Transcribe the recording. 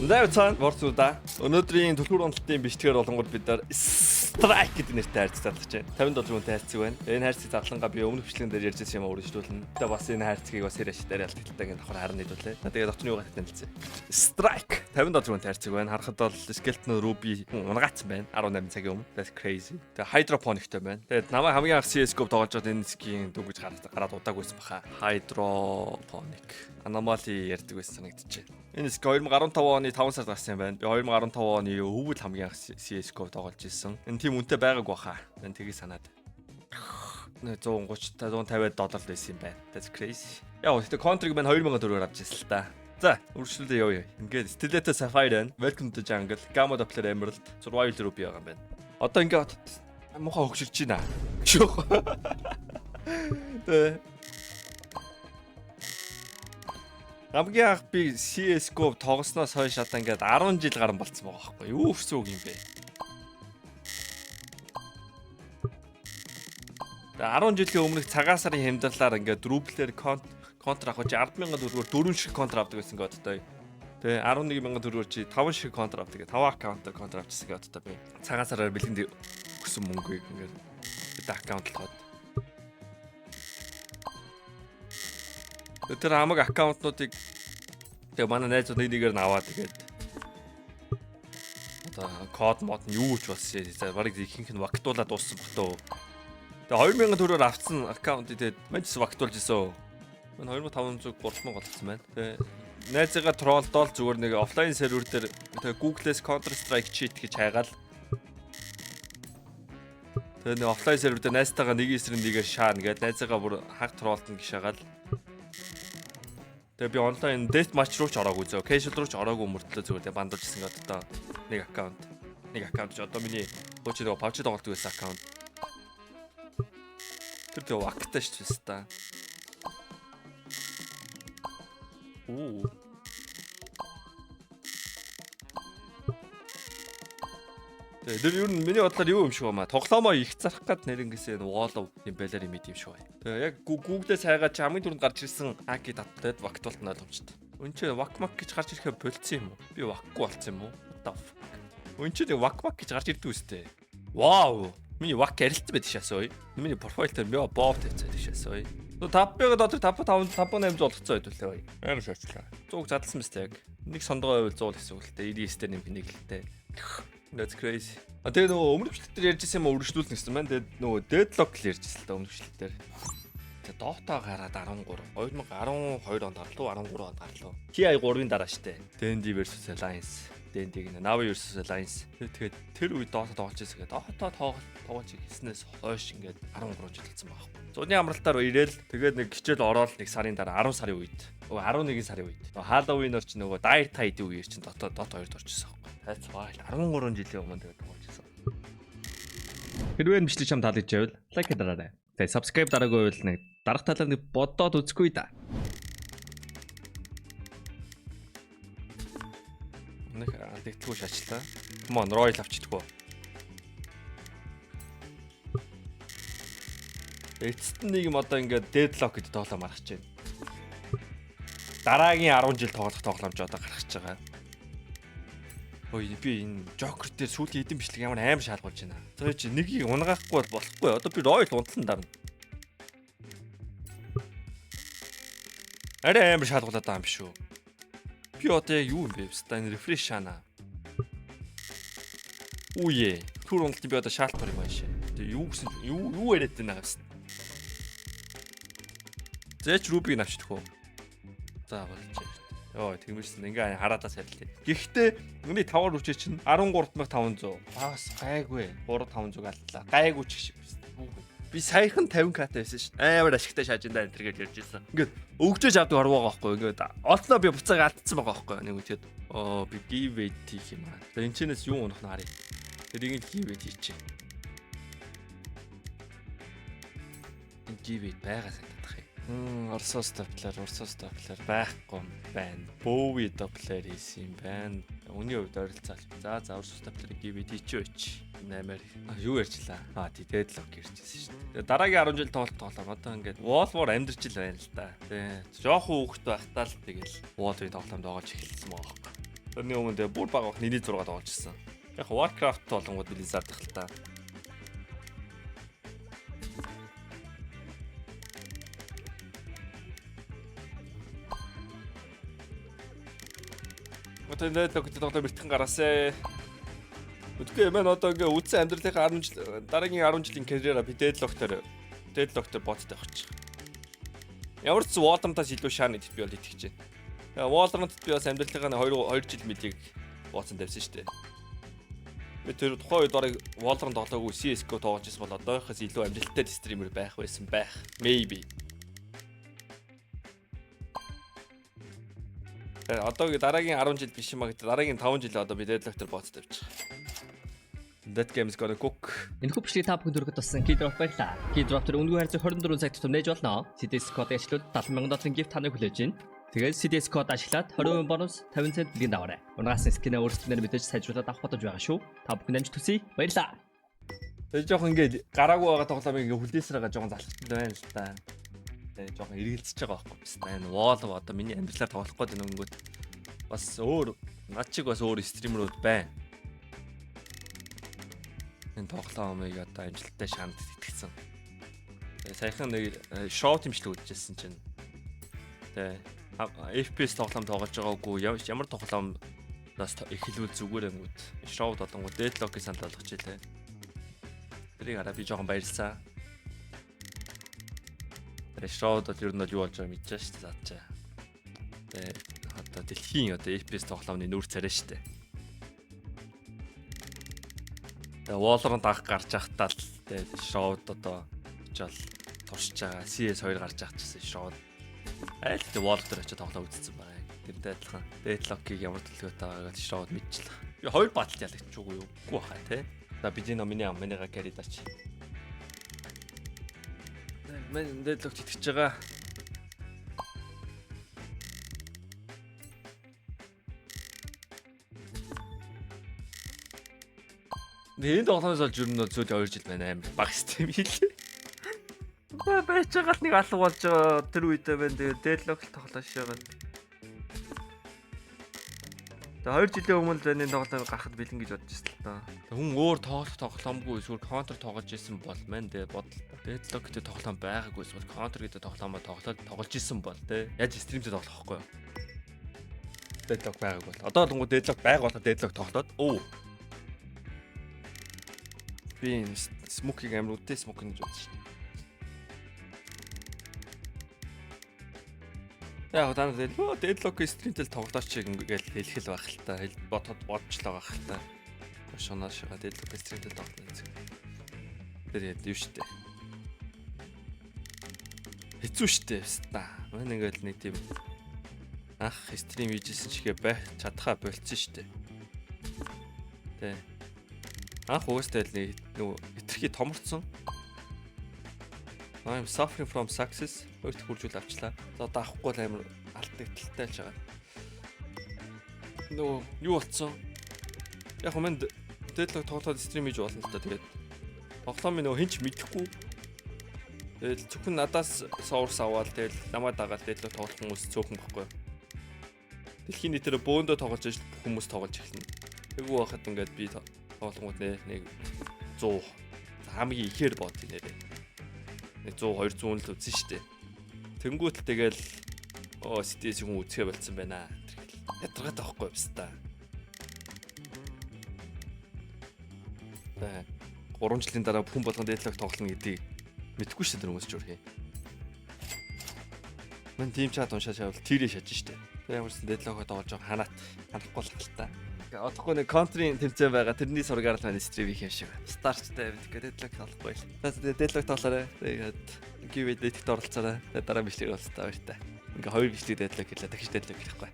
Зайцхан ворцуда. Өнөөдрийн түлхүүр онцлтын бичлэгээр болонгууд бид нар Strike гэдэг нэртэй хайрцаг задлаж байна. $50 үнэтэй хайрцаг байна. Энэ хайрцаг задлангаа би өмнөх бичлэгэн дээр ярьж байсан юм үргэлжлүүлнэ. Тэгээ бас энэ хайрцагийг бас хэрэг ашигтай ялталтайг энэ давхар харна хэдүүлээ. Тэгээд очны юугаар танилцъя. Strike $50 үнэтэй хайрцаг байна. Харахад бол Skeleton Ruby унгаацсан байна. 18 цагийн өмнө. That's crazy. Тэгээ Hydroponicтэй байна. Тэгээд намайг хамгийн анх CS:GO тоглож байгаад энэ скин дөнгөж гараад удаагүйсэн баха. Hydroponic. Anomaly ярьдаг байсан санагдчихэ. Энэ ск 2015 оны 5 сард гарсан юм байна. Би 2015 оны өвөл хамгийн анх CS:GO тоглож ирсэн. Энэ тийм үнэтэй байгаагүй баха. Энэ тгий санаад. 130 $150 байсан юм байна. That's crazy. Яа, гэтээ контриг маань 2000 авч ирсэн л та. За, үргэлжлүүлээ явъя. Ингээд Stiletto Sapphire, Welcome to Jungle, Gamma Doppler Emerald, Survival Ruby байгаа юм байна. Одоо ингээд муухай хөгширч байна. Шүүх. Тэ. Хамгийн анх би CS:GO тоглосноос хойш одоо ингээд 10 жил гарсан болцсон байгаа байхгүй юу? Өссөн үг юм бэ? 10 жилийн өмнөх цагаан сарын хямдрлаар ингээд рублээр контр авах чи 10,000 төгрөгөөр 4 шиг контр авдаг байсан гэдэг одоо. Тэ 11,000 төгрөгөөр чи 5 шиг контр авдаг. 5 аккаунтаар контр авчихсан гэдэг одоо би. Цагаан сараар бэлгэнд өгсөн мөнгөийг ингээд бид аккаунт л хаад. Тэр хамаг аккаунтнуудыг тэгээ манай найзууд нэгээр нь аваад тэгээд одоо код мод нь юу ч болсон за барыг ихэнх нь вактуулаад дууссан бохтоо. Тэгээ 2000 төгрөгөөр авсан аккаунт тэгээд манчс вактуулж исэн. Мань 2500 3000 болсон байна. Тэгээ найзыгаа троллдол зүгээр нэг офлайн сервер дээр тэгээ Google-с Counter Strike cheat гэж хайгаал. Тэгээ нэг офлайн сервер дээр найзтайгаа нэг эсрэг нэгээр шаана гэдэг найзыгаа бүр хаг троллдно гэж шагаал. Тэгээ би онлайн death match руу ч ороогүй зөө. Casual руу ч ороогүй мөртлөө зүгээр тэгээ бандуулж ирсэн гэдэг одоо нэг аккаунт ч одоо миний хуучин нөгөө PUBG тоглодог байсан аккаунт. Тэр тэгээ вактай шүү дээ та. Оо. Тэр юу миний бодлоор юу юм шиг байна. Тоглоомоо их зарах гад нэрэнгээс энэ wall юм байлаар юм ийм шүү. Тэгээ яг Google-ээс хайгаад чи хамгийн түрүүнд гарч ирсэн хаки татдаг вактуулт нь ойлгомжтой. Үн чи вакмак гэж гарч ирэхэ болцсон юм уу? Би вакгүй болсон юм уу? Үн чи вакмак гэж гарч ирдэг үстэй. Вау! Миний вак арилт байдаг шаасаа. Миний профайл дээр би бов тавьцаад шаасаа. 5,000 доллар 5,800 олгоцсон хэдүүлээ. Амар шаардлаа. 100 задлсан мэт яг. Нэг сондгоо байвал 100 гэсэн үг л дээ. 99-тэй нэг л дээ. That's crazy. Тэгээ нөгөө өмнөх бичлэг дээр ярьжсэн юм үргэлжлүүлнэ гэсэн маань. Тэгээ нөгөө deadlock л ярьжсэн л дээ өмнөх бичлэг дээр. Тэгээ Dota гараад 13. 2012 онд гарлуу 13 онд гарлуу. TI3-ын дараа штэ. D&D versus Alliance. D&D гэнэ. Navi versus Alliance. Тэгээд тэр үед Dota тоглож байсан гэдэг. Dota тоглож хийснээс хойш ингээд 13 жил болсон байхгүй. Зуны амралтаар ирээл тэгээд нэг хичээл ороод нэг сарын дараа 10 сарын үед. 11 сарын үед. Halloween-ор ч нөгөө Dire Tide үеэр чинь Dota 2-д орчихсон байхгүй. That's why 13 жилийн өмнө тэгээд тоглож байсан. Хэрвээ бичлэг чам таалагдж байвал лайк дараарай. Тэгээд subscribe дараагүй байвал нэг дарах талаар нэг бодоод үзэхгүй да. Нэг дэглгүй шаачлаа. Come on, Royal авчидггүй. Эцэст нь нэг юм одоо ингээд deadlock гэдэг тоглоом гаргаж байна. Дараагийн 10 жил тоглох тоглоомж одоо гаргаж байгаа. Ой би энэ Joker дээр сүүлийн эдэн бичлэг ямар аим шаалгуулж байна. Тэр чи нэгийг унгаахгүй бол болохгүй. Одоо би Royal унтлан дарна. Арай аим шаалгуулаад байгаа юм биш үү? Би одоо яг юу юм бэ? Стан refresh шана. Үе. Түр унталтын би одоо шаалтгаар юм аашаа. Тэгээ юу гэсэн юу яриад байна гэсэн. Зэч Ruby-г авчихдаг уу? За болж. Йоо тэгмэрсэн ингээ хараадаа сарлээ. Гэхдээ миний 5 руу чинь 13,500. Бас гайгүй. 3,500 алдлаа. Гайгүй ч шиг байсан. Би саяхан 50к тавьсан шин. Амар ашигтай шааж энэ тэргээд ярьж ирсэн. Ингээд өгчөөж авдаг орвоо байхгүй. Ингээд олноо би буцааг алдсан байгаа байхгүй. Нэг үгээд би give it хийх юм аа. Тэр энэчнээс юу унах нь харъя. Тэрийг give it хийчих. Give it байгаа санагдах юм. Орсоос доплер байхгүй юм байна. Bowie доплер хийсэн юм байна. Өний хувьд ойролцоол. За орсоос доплерыг give it хийчихвэч. 8-аар юу ярьчлаа. Deadlock ярьжсэн шүү дээ. Дараагийн 10 жил тоглоом одоо ингээд Wall War амьдрч л байна л да. Тэ. Жохон хүүхэд байхдаа л тэгэл Wall-ийн тоглоомд оолж эхэлсэн байгаа байхгүй. Тэрний өмнө тэгээ бүр бага бах 1.6 тоглож ирсэн. Яг Warcraft болонгууд Blizzard гэх л та. Өтөндөө тогтдог бэлтгэн гараасаа. Үгүй юм одоо ингээ үдсэн амьдралынхаа 10 жил дараагийн 10 жилийн карьераа би Deadlock-тоор боттой авчих. Ямар ч Valorant-аас илүү шаан идэх би бол итгэж байна. Valorant би бас амьдралынхаа 2 жил мэдийг бооцсон тавьсан шүү дээ. Би тэр тухайн үед барыг Valorant тоглоогүй CS:GO тоглож байсан бол одоохоос илүү амьдралтай стример байх байсан байх. Maybe. Одоо дараагийн 10 жил биш юм аа гэдэг дараагийн 5 жил одоо би Deadlock-төр бооцтой тавьчих. That game is gonna cook. Энэ хүчлийн та бүхэн дөрөвд болсон Keydrop байлаа. Keydrop төр үнгүй харьцаг 24 цаг тутам нээж болно. CDS код ашиглаад 70,000 долларын gift таныг хүлээж байна. Тэгээд CDS код ашиглаад 20% бонус 50 цент бэлгийн даваарай. Унгаас скинээ өөрсдөө мэдээж сайжруулаад авах бодож байгаа шүү. Та бүхэн амжилт хүсье. Баярлалаа. Тэр жоохон ингээд гараагүй байгаа тоглоомыг ингээд хүлээсрэгээ жоохон залхсан байна л да. Тэгээ жоохон эргэлзэж байгаа байхгүй бас байна. Wall одоо миний амьдралаар тоглох гээд өнгөт бас өөр над чиг бас өөр стримерүүд байна. Энэ тоглоомыг одоо амжилттай шаанд итгэсэн. Тэгээ саяхан нэг шоу тэмцэл үзчихсэн чинь. Тэгээ FPS тоглоом тоглож байгаагүй ямар тоглоомоос эхлүүл зүгээр ангууд. Шоуд болонгууд Deadlock-ийн санд болгож илээ. Тэрийг хараа би жоохон баярлсан. Тэр шоуд бол ер нь юу болж байгааг мэдчихэж шүү дээ заачаа. Тэгээ одоо дэлхийн одоо FPS тоглоомны нүүр царай шүү дээ. Тэгээ Valorant ах гарч ахтаа л тэгээ шоуд одоо очил туршиж байгаа. CS2 гарч ах гэсэн шоуд. Айл тэгээ Valorant дээр очиж тоглоом үзсэн байна. Тэрнтэй адилхан Deadlock-ийг ямар төлөвтэй байгааг шоуд мэдчихлээ. Би хоёр баталт ялагдчихгүй юу? Үгүй хаа тий. За бидний номины амныгаа каридач. Мен Deadlock-т итгэж байгаа. Энэ тоглоомоос олж ер нь зөөл 2 жил байна амар баг систем хийлээ. Байж байгаа л нэг алга болж байгаа тэр үедээ байна. Тэгээд Deadlock тоглож байгаа. Тэгээд 2 жилийн өмнө л энэ тоглоом гарахад бэлэн гэж бодож байсан л та. Хүн өөр тоглоомгүй эсвэл counter тоглож исэн бол мэн дээ бодлоо. Deadlock гэдэг тоглоом байгаагүй эсвэл counter гэдэг тоглоомоо тоглож исэн бол те. Яаж стримтэй тоглохгүй юу? Deadlock байгаагүй бол. Одоо л Deadlock байгаад Deadlock тоглоод би смокиг амар үдээ смок гэж бодсон шүү дээ. Яг тань Deadlock-ийн стримтэл тоглооч ингээл хэлэх л байх л та. Бодож л байгаа л та. Шоноо шага Deadlock-ийн стримтэл тоглоно. Тэр яд юу шүү дээ. Хэцүү шүү дээ та. Мань ингээл нэг тийм ах стрим хийжсэн чигээ байх чадхаа болцсон шүү дээ. Тэ. Анх уустай л нэг хитрхи томорцсон. I'm suffering from success. Өөрт хуржүүл авчлаа. За одоо авахгүй л амар алдагдaltaй л байгаа. Нөө юу болцсон? Яг хэмэнд Deadlock тоглоод стрим хийж болно л та тэгээд. Тоглоомын нөө хинч мэдэхгүй. Тэгэл зөвхөн надаас source аваад тэгэл намайг дагаад Deadlock тоглох хүмүүс цөөхөн байхгүй. Дэлхийн нийтээр бөөндөө тоглож иж хүмүүс тоглож эхэлнэ. Тэгвэл байхад ингээд би тоглоомууд нэг 100 хамгийн ихээр бод нэрээ. 100 200 л үзсэн шүү дээ. Тэнгүүт тэгэл CDS хүн үзэхэ болцсон байна. Ядрагаад байхгүй юмс та. 3 жилийн дараа хүн болгон Deadlock тоглоно гэдгийг мэдгүй шүү дээ хүмүүс ч үрхий. Мэн тим чат уншаад шавал тэрэ шаж шүү дээ. Тэр ямарсан Deadlock-оо тоглож байгаа ханахгүй л та. Одохгүй нэг контрийн тэмцээн байгаа. Тэрний сургаар л манай стрим хийх юм шиг байна. Старчтай байдаг гэдэг Deadlock тоглохгүй л. Deadlock тоглоорой. Тэгээд give it-д оролцоорой. Тэгээд дараа бичлэг болцоо баяртай. Ингээ хоёр бичлэг Deadlock хийлээ. Дахиж Deadlock хийхгүй.